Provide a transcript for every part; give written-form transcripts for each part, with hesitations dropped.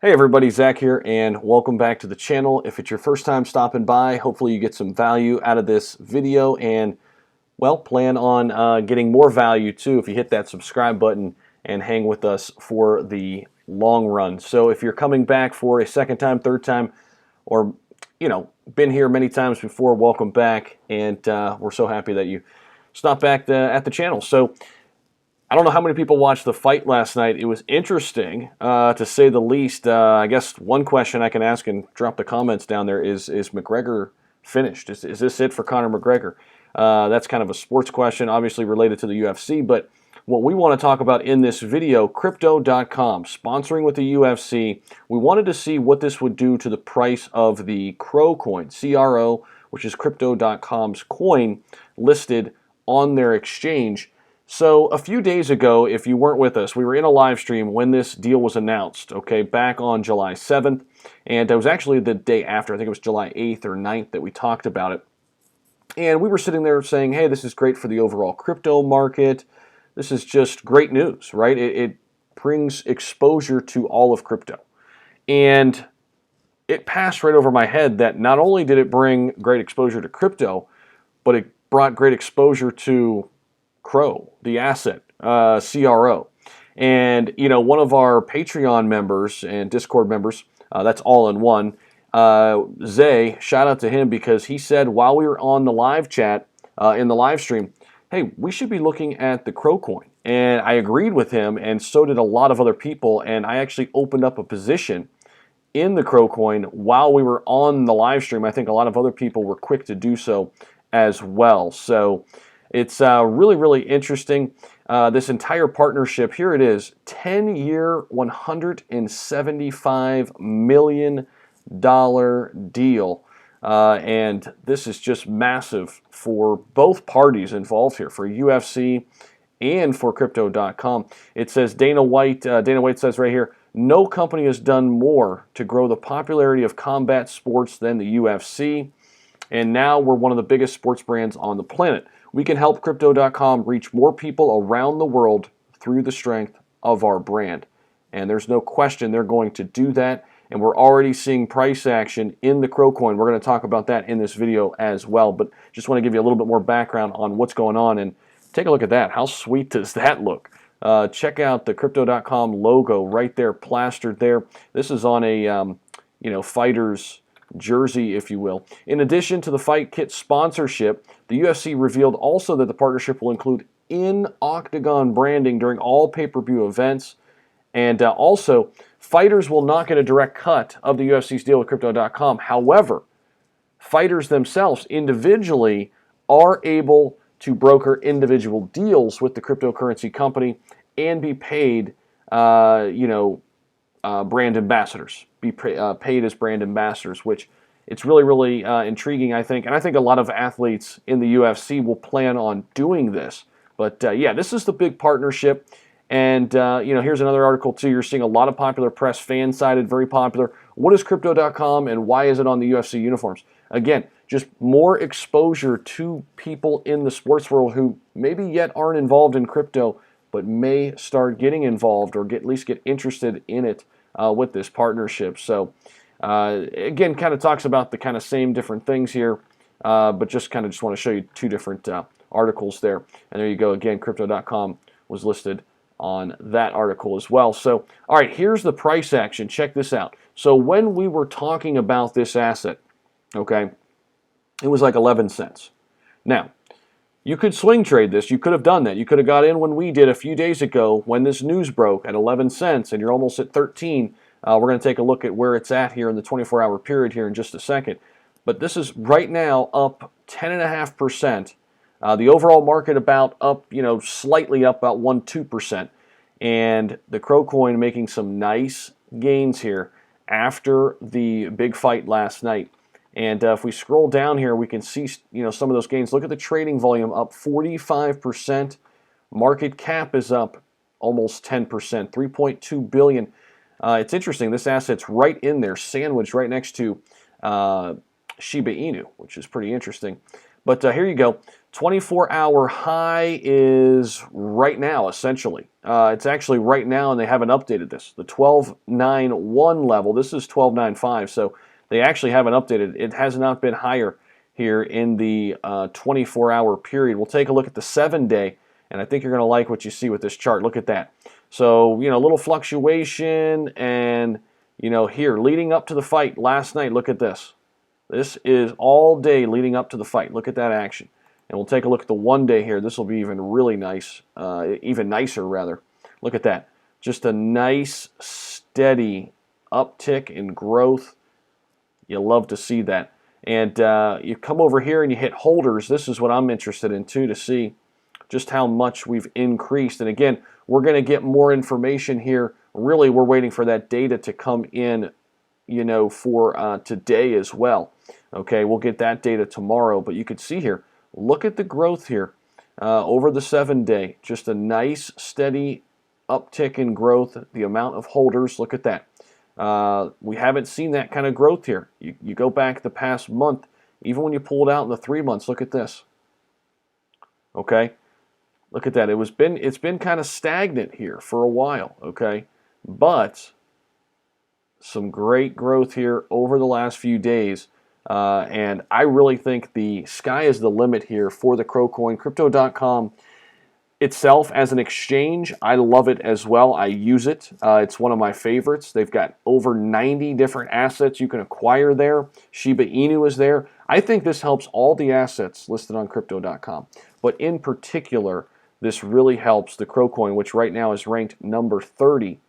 Hey everybody, Zach here, and welcome back to the channel. If it's your first time stopping by, hopefully you get some value out of this video, and well, plan on getting more value too if you hit that subscribe button and hang with us for the long run. So if you're coming back for a second time, third time, or been here many times before, welcome back, and we're so happy that you stopped back at the channel. So I don't know how many people watched the fight last night. It was interesting, to say the least. I guess one question I can ask, and drop the comments down there, is McGregor finished? Is this it for Conor McGregor? That's kind of a sports question, obviously related to the UFC, but what we want to talk about in this video, Crypto.com, sponsoring with the UFC. We wanted to see what this would do to the price of the Crow coin, CRO, which is Crypto.com's coin listed on their exchange. So a few days ago, if you weren't with us, we were in a live stream when this deal was announced, okay, back on July 7th, and it was actually the day after. I think it was July 8th or 9th that we talked about it. And we were sitting there saying, hey, this is great for the overall crypto market. This is just great news, right? It brings exposure to all of crypto. And it passed right over my head that not only did it bring great exposure to crypto, but it brought great exposure to Crow, the asset, CRO. And, one of our Patreon members and Discord members, that's all in one, Zay, shout out to him, because he said while we were on the live chat, in the live stream, hey, we should be looking at the Crow coin. And I agreed with him, and so did a lot of other people, and I actually opened up a position in the Crow coin while we were on the live stream. I think a lot of other people were quick to do so as well. So it's really, really interesting. This entire partnership, here it is, 10-year, $175 million deal. And this is just massive for both parties involved here, for UFC and for Crypto.com. It says Dana White says right here, no company has done more to grow the popularity of combat sports than the UFC. And now we're one of the biggest sports brands on the planet. We can help Crypto.com reach more people around the world through the strength of our brand. And there's no question they're going to do that. And we're already seeing price action in the Crow coin. We're going to talk about that in this video as well. But just want to give you a little bit more background on what's going on. And take a look at that. How sweet does that look? Check out the Crypto.com logo right there, plastered there. This is on a fighter's jersey, if you will. In addition to the Fight Kit sponsorship, the UFC revealed also that the partnership will include in-octagon branding during all pay-per-view events. And also, fighters will not get a direct cut of the UFC's deal with Crypto.com. However, fighters themselves individually are able to broker individual deals with the cryptocurrency company and be paid, brand ambassadors, be paid as brand ambassadors, which it's really, really intriguing, I think. And I think a lot of athletes in the UFC will plan on doing this. But yeah, this is the big partnership. And here's another article too. You're seeing a lot of popular press, fan-sided, very popular. What is Crypto.com and why is it on the UFC uniforms? Again, just more exposure to people in the sports world who maybe yet aren't involved in crypto, but may start getting involved or at least get interested in it with this partnership. So again, kind of talks about the kind of same different things here, but just want to show you two different articles there. And there you go. Again, Crypto.com was listed on that article as well. So, all right, here's the price action. Check this out. So when we were talking about this asset, okay, it was like 11 cents. Now, you could swing trade this. You could have done that. You could have got in when we did a few days ago when this news broke at 11 cents and you're almost at 13. We're going to take a look at where it's at here in the 24-hour period here in just a second. But this is right now up 10.5%. The overall market about up, slightly up about 1-2%. And the Crow coin making some nice gains here after the big fight last night. And if we scroll down here, we can see, some of those gains. Look at the trading volume up 45%. Market cap is up almost 10%, 3.2 billion. It's interesting. This asset's right in there, sandwiched right next to Shiba Inu, which is pretty interesting. But here you go. 24-hour high is right now, essentially. It's actually right now, and they haven't updated this. The 12.91 level, this is 12.95, so they actually haven't updated it. It has not been higher here in the 24-hour period. We'll take a look at the 7-day, and I think you're going to like what you see with this chart. Look at that. So, a little fluctuation, and, here, leading up to the fight last night, look at this. This is all day leading up to the fight. Look at that action. And we'll take a look at the 1-day here. This will be even really nice, even nicer rather. Look at that. Just a nice, steady uptick in growth. You love to see that. And you come over here and you hit holders. This is what I'm interested in too, to see just how much we've increased. And again, we're going to get more information here. Really, we're waiting for that data to come in, for today as well. Okay, we'll get that data tomorrow. But you can see here, look at the growth here over the 7-day. Just a nice, steady uptick in growth. The amount of holders, look at that. We haven't seen that kind of growth here. You go back the past month, even when you pull it out in the 3 months, look at this. Okay, look at that. It's been kind of stagnant here for a while. Okay, but some great growth here over the last few days. And I really think the sky is the limit here for the Crow coin. Crypto.com itself as an exchange, I love it as well. I use it. It's one of my favorites. They've got over 90 different assets you can acquire there. Shiba Inu is there. I think this helps all the assets listed on Crypto.com. But in particular, this really helps the Crow coin, which right now is ranked number 30.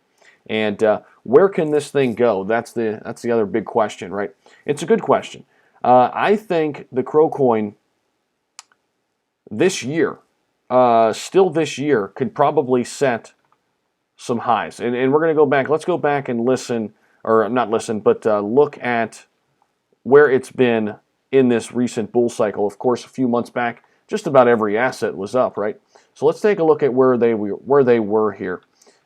And where can this thing go? That's the other big question, right? It's a good question. I think the Crow coin this year, still this year, could probably set some highs. And we're going to go back. Let's go back and listen, or not listen, but look at where it's been in this recent bull cycle. Of course, a few months back, just about every asset was up, right? So let's take a look at where they were here.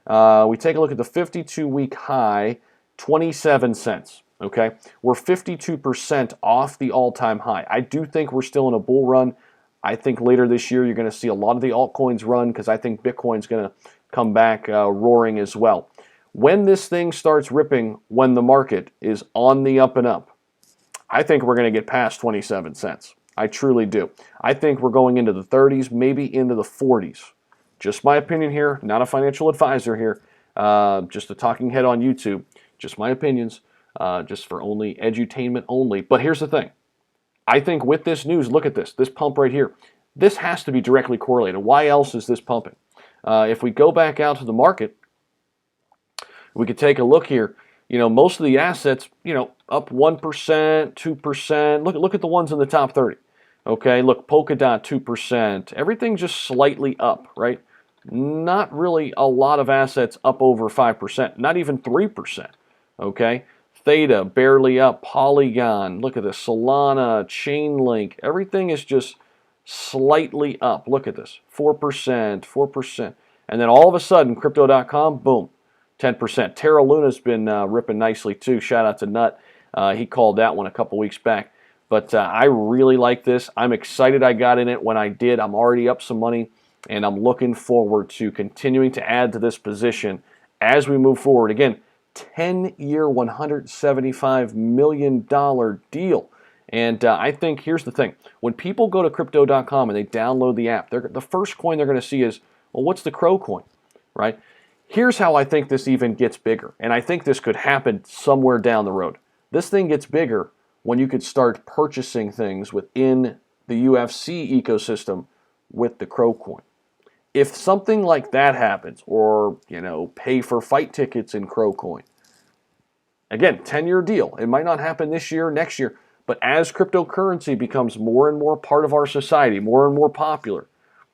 We take a look at the 52-week high, 27 cents. Okay, we're 52% off the all-time high. I do think we're still in a bull run. I think later this year you're going to see a lot of the altcoins run, because I think Bitcoin's going to come back roaring as well. When this thing starts ripping, when the market is on the up and up, I think we're going to get past 27 cents. I truly do. I think we're going into the 30s, maybe into the 40s. Just my opinion here, not a financial advisor here, just a talking head on YouTube. Just my opinions, just for only edutainment only. But here's the thing. I think with this news, look at this pump right here. This has to be directly correlated. Why else is this pumping? If we go back out to the market, we could take a look here. Most of the assets, up 1%, 2%. Look at the ones in the top 30. Okay, look, Polkadot 2%. Everything just slightly up, right? Not really a lot of assets up over 5%, not even 3%. Okay, Theta barely up, Polygon, look at this, Solana, Chainlink, everything is just slightly up. Look at this, 4%, 4%. And then all of a sudden, Crypto.com, boom, 10%. Terra Luna's been ripping nicely too. Shout out to Nut. He called that one a couple weeks back. But I really like this. I'm excited I got in it when I did. I'm already up some money, and I'm looking forward to continuing to add to this position as we move forward. Again, 10-year, $175 million deal. And I think, here's the thing. When people go to Crypto.com and they download the app, the first coin they're going to see is, well, what's the Crow coin, right? Here's how I think this even gets bigger. And I think this could happen somewhere down the road. This thing gets bigger when you could start purchasing things within the UFC ecosystem with the Crow coin. If something like that happens, or, pay for fight tickets in Crow coin, again, 10-year deal. It might not happen this year, next year, but as cryptocurrency becomes more and more part of our society, more and more popular,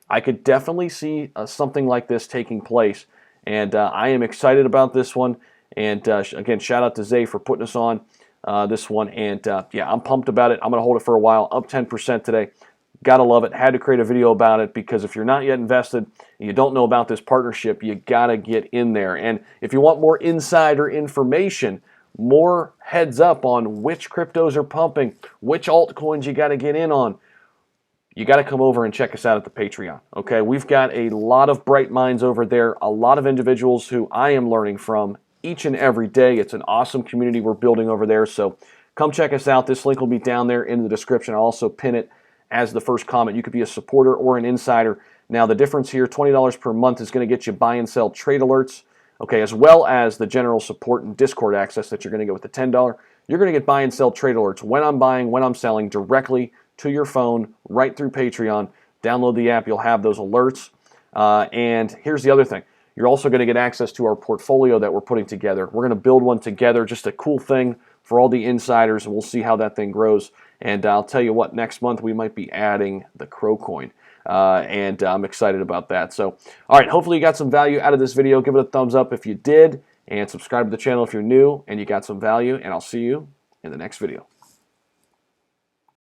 I could definitely see something like this taking place. And I am excited about this one. And again, shout out to Zay for putting us on this one. And yeah, I'm pumped about it. I'm going to hold it for a while. Up 10% today. Gotta love it. Had to create a video about it, because if you're not yet invested and you don't know about this partnership, you gotta get in there. And if you want more insider information, more heads up on which cryptos are pumping, which altcoins you gotta get in on, you got to come over and check us out at the Patreon. Okay, we've got a lot of bright minds over there, a lot of individuals who I am learning from each and every day. It's an awesome community we're building over there. So come check us out. This link will be down there in the description. I'll also pin it as the first comment. You could be a supporter or an insider. Now, the difference here, $20 per month is going to get you buy and sell trade alerts, okay, as well as the general support and Discord access that you're going to get with the $10. You're going to get buy and sell trade alerts when I'm buying, when I'm selling, directly to your phone, right through Patreon. Download the app. You'll have those alerts. And here's the other thing. You're also going to get access to our portfolio that we're putting together. We're going to build one together, just a cool thing for all the insiders, and we'll see how that thing grows. And I'll tell you what, next month we might be adding the Crow coin. And I'm excited about that. So, all right, hopefully you got some value out of this video. Give it a thumbs up if you did, and subscribe to the channel if you're new and you got some value, and I'll see you in the next video.